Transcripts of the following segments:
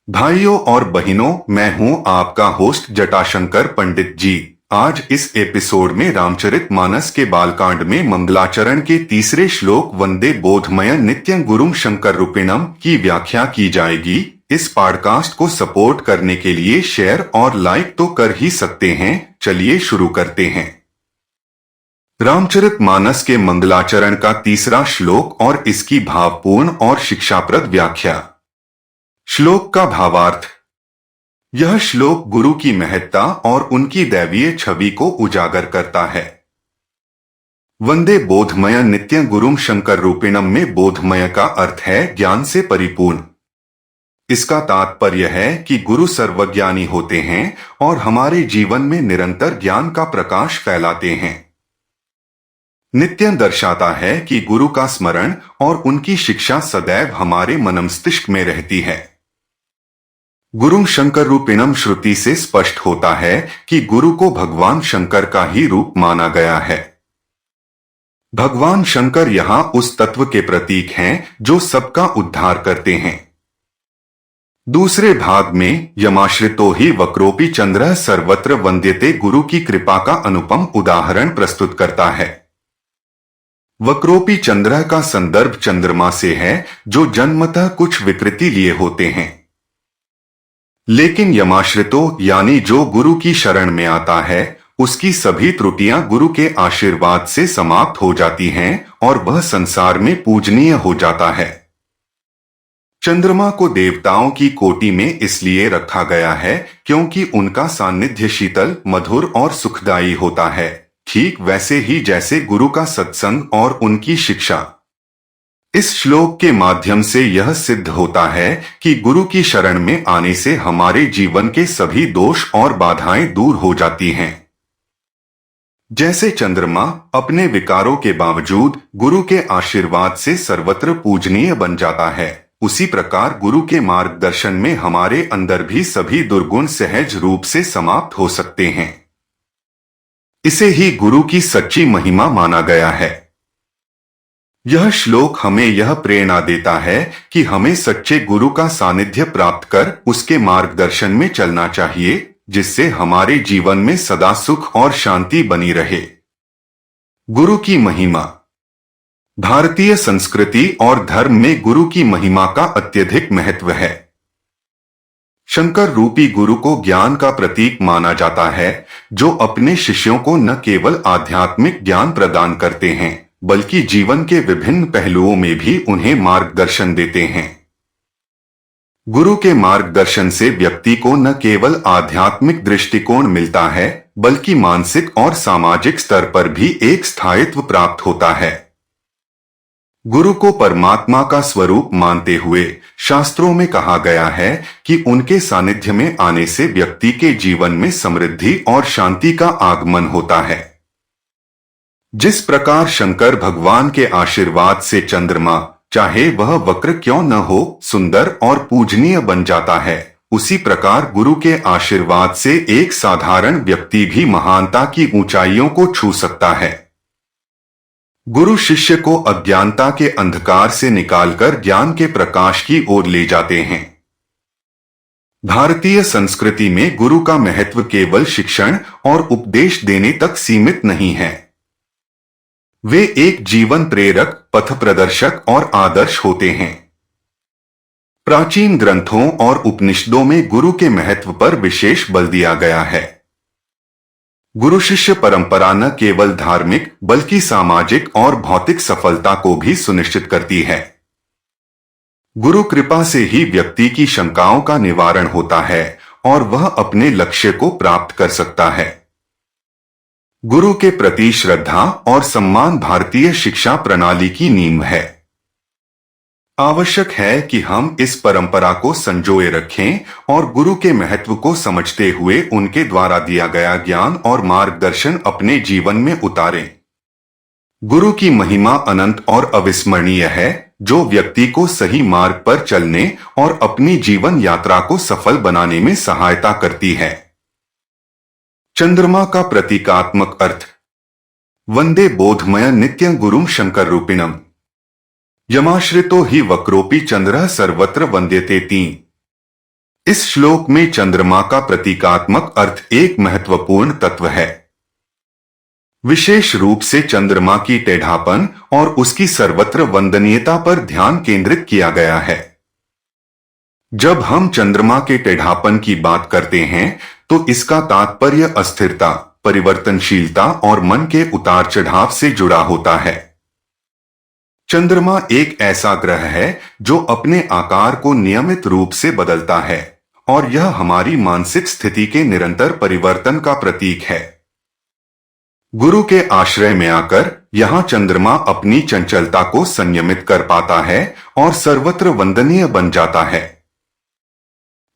भाइयों और बहनों, मैं हूं आपका होस्ट जटाशंकर पंडित जी। आज इस एपिसोड में रामचरितमानस के बालकांड में मंगलाचरण के तीसरे श्लोक वंदे बोधमय नित्यं गुरुम शंकर रूपिणम की व्याख्या की जाएगी। इस पॉडकास्ट को सपोर्ट करने के लिए शेयर और लाइक तो कर ही सकते हैं। चलिए शुरू करते हैं। रामचरितमानस के मंगलाचरण का तीसरा श्लोक और इसकी भावपूर्ण और शिक्षाप्रद व्याख्या। श्लोक का भावार्थ। यह श्लोक गुरु की महत्ता और उनकी दैवीय छवि को उजागर करता है। वंदे बोधमय नित्य गुरुम शंकर रूपिणम में बोधमय का अर्थ है ज्ञान से परिपूर्ण। इसका तात्पर्य है कि गुरु सर्वज्ञानी होते हैं और हमारे जीवन में निरंतर ज्ञान का प्रकाश फैलाते हैं। नित्य दर्शाता है कि गुरु का स्मरण और उनकी शिक्षा सदैव हमारे मनमस्तिष्क में रहती है। गुरु शंकर रूपिणम श्रुति से स्पष्ट होता है कि गुरु को भगवान शंकर का ही रूप माना गया है। भगवान शंकर यहाँ उस तत्व के प्रतीक हैं जो सबका उद्धार करते हैं। दूसरे भाग में यमाश्रितो ही वक्रोपि चंद्रः सर्वत्र वंद्यते गुरु की कृपा का अनुपम उदाहरण प्रस्तुत करता है। वक्रोपि चंद्र का संदर्भ चंद्रमा से है जो जन्मतः कुछ विकृति लिए होते हैं, लेकिन यमाश्रितो यानी जो गुरु की शरण में आता है उसकी सभी त्रुटियां गुरु के आशीर्वाद से समाप्त हो जाती हैं और वह संसार में पूजनीय हो जाता है। चंद्रमा को देवताओं की कोटि में इसलिए रखा गया है क्योंकि उनका सानिध्य शीतल, मधुर और सुखदायी होता है, ठीक वैसे ही जैसे गुरु का सत्संग और उनकी शिक्षा। इस श्लोक के माध्यम से यह सिद्ध होता है कि गुरु की शरण में आने से हमारे जीवन के सभी दोष और बाधाएं दूर हो जाती हैं। जैसे चंद्रमा अपने विकारों के बावजूद गुरु के आशीर्वाद से सर्वत्र पूजनीय बन जाता है, उसी प्रकार गुरु के मार्गदर्शन में हमारे अंदर भी सभी दुर्गुण सहज रूप से समाप्त हो सकते हैं। इसे ही गुरु की सच्ची महिमा माना गया है। यह श्लोक हमें यह प्रेरणा देता है कि हमें सच्चे गुरु का सानिध्य प्राप्त कर उसके मार्गदर्शन में चलना चाहिए, जिससे हमारे जीवन में सदा सुख और शांति बनी रहे। गुरु की महिमा। भारतीय संस्कृति और धर्म में गुरु की महिमा का अत्यधिक महत्व है। शंकर रूपी गुरु को ज्ञान का प्रतीक माना जाता है, जो अपने शिष्यों को न केवल आध्यात्मिक ज्ञान प्रदान करते हैं बल्कि जीवन के विभिन्न पहलुओं में भी उन्हें मार्गदर्शन देते हैं। गुरु के मार्गदर्शन से व्यक्ति को न केवल आध्यात्मिक दृष्टिकोण मिलता है बल्कि मानसिक और सामाजिक स्तर पर भी एक स्थायित्व प्राप्त होता है। गुरु को परमात्मा का स्वरूप मानते हुए शास्त्रों में कहा गया है कि उनके सानिध्य में आने से व्यक्ति के जीवन में समृद्धि और शांति का आगमन होता है। जिस प्रकार शंकर भगवान के आशीर्वाद से चंद्रमा, चाहे वह वक्र क्यों न हो, सुंदर और पूजनीय बन जाता है, उसी प्रकार गुरु के आशीर्वाद से एक साधारण व्यक्ति भी महानता की ऊंचाइयों को छू सकता है। गुरु शिष्य को अज्ञानता के अंधकार से निकालकर ज्ञान के प्रकाश की ओर ले जाते हैं। भारतीय संस्कृति में गुरु का महत्व केवल शिक्षण और उपदेश देने तक सीमित नहीं है। वे एक जीवन प्रेरक, पथ प्रदर्शक और आदर्श होते हैं। प्राचीन ग्रंथों और उपनिषदों में गुरु के महत्व पर विशेष बल दिया गया है। गुरु शिष्य परंपरा न केवल धार्मिक बल्कि सामाजिक और भौतिक सफलता को भी सुनिश्चित करती है। गुरु कृपा से ही व्यक्ति की शंकाओं का निवारण होता है और वह अपने लक्ष्य को प्राप्त कर सकता है। गुरु के प्रति श्रद्धा और सम्मान भारतीय शिक्षा प्रणाली की नींव है। आवश्यक है कि हम इस परंपरा को संजोए रखें और गुरु के महत्व को समझते हुए उनके द्वारा दिया गया ज्ञान और मार्गदर्शन अपने जीवन में उतारें। गुरु की महिमा अनंत और अविस्मरणीय है, जो व्यक्ति को सही मार्ग पर चलने और अपनी जीवन यात्रा को सफल बनाने में सहायता करती है। चंद्रमा का प्रतीकात्मक अर्थ। वंदे बोधमय नित्यं गुरुम शंकर रूपिणम। यमाश्रितो ही वक्रोपि चंद्रः सर्वत्र वंद्यते। 3 इस श्लोक में चंद्रमा का प्रतीकात्मक अर्थ एक महत्वपूर्ण तत्व है। विशेष रूप से चंद्रमा की टेढ़ापन और उसकी सर्वत्र वंदनीयता पर ध्यान केंद्रित किया गया है। जब हम चंद्रमा के टेढ़ापन की बात करते हैं तो इसका तात्पर्य अस्थिरता, परिवर्तनशीलता और मन के उतार चढ़ाव से जुड़ा होता है। चंद्रमा एक ऐसा ग्रह है जो अपने आकार को नियमित रूप से बदलता है और यह हमारी मानसिक स्थिति के निरंतर परिवर्तन का प्रतीक है। गुरु के आश्रय में आकर यहाँ चंद्रमा अपनी चंचलता को संयमित कर पाता है और सर्वत्र वंदनीय बन जाता है।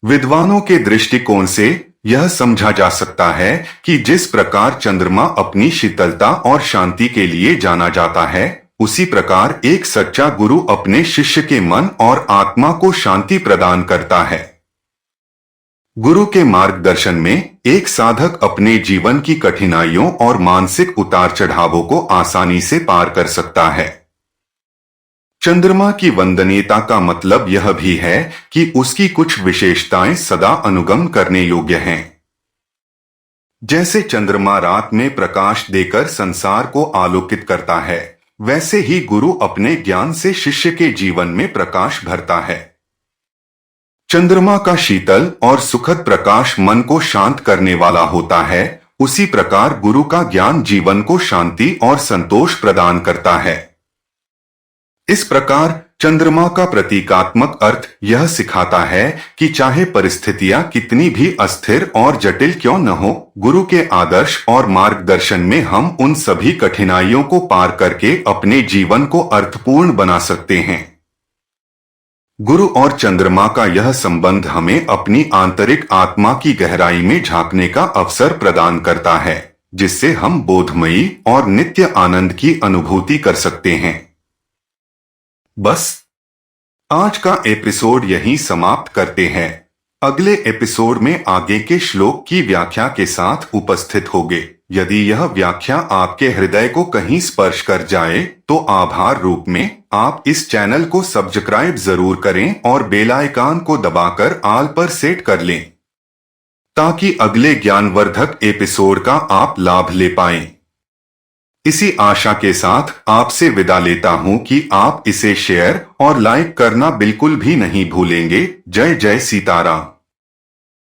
विद्वानों के दृष्टिकोण से यह समझा जा सकता है कि जिस प्रकार चंद्रमा अपनी शीतलता और शांति के लिए जाना जाता है, उसी प्रकार एक सच्चा गुरु अपने शिष्य के मन और आत्मा को शांति प्रदान करता है। गुरु के मार्गदर्शन में एक साधक अपने जीवन की कठिनाइयों और मानसिक उतार चढ़ावों को आसानी से पार कर सकता है। चंद्रमा की वंदनीयता का मतलब यह भी है कि उसकी कुछ विशेषताएं सदा अनुगम करने योग्य हैं। जैसे चंद्रमा रात में प्रकाश देकर संसार को आलोकित करता है, वैसे ही गुरु अपने ज्ञान से शिष्य के जीवन में प्रकाश भरता है। चंद्रमा का शीतल और सुखद प्रकाश मन को शांत करने वाला होता है, उसी प्रकार गुरु का ज्ञान जीवन को शांति और संतोष प्रदान करता है। इस प्रकार चंद्रमा का प्रतीकात्मक अर्थ यह सिखाता है कि चाहे परिस्थितियां कितनी भी अस्थिर और जटिल क्यों न हो, गुरु के आदर्श और मार्गदर्शन में हम उन सभी कठिनाइयों को पार करके अपने जीवन को अर्थपूर्ण बना सकते हैं। गुरु और चंद्रमा का यह संबंध हमें अपनी आंतरिक आत्मा की गहराई में झांकने का अवसर प्रदान करता है, जिससे हम बोधमयी और नित्य आनंद की अनुभूति कर सकते हैं। बस आज का एपिसोड यहीं समाप्त करते हैं। अगले एपिसोड में आगे के श्लोक की व्याख्या के साथ उपस्थित होंगे। यदि यह व्याख्या आपके हृदय को कहीं स्पर्श कर जाए तो आभार रूप में आप इस चैनल को सब्सक्राइब जरूर करें और बेल आइकन को दबाकर ऑल पर सेट कर लें, ताकि अगले ज्ञानवर्धक एपिसोड का आप लाभ ले पाएं। इसी आशा के साथ आपसे विदा लेता हूं कि आप इसे शेयर और लाइक करना बिल्कुल भी नहीं भूलेंगे। जय जय सीताराम।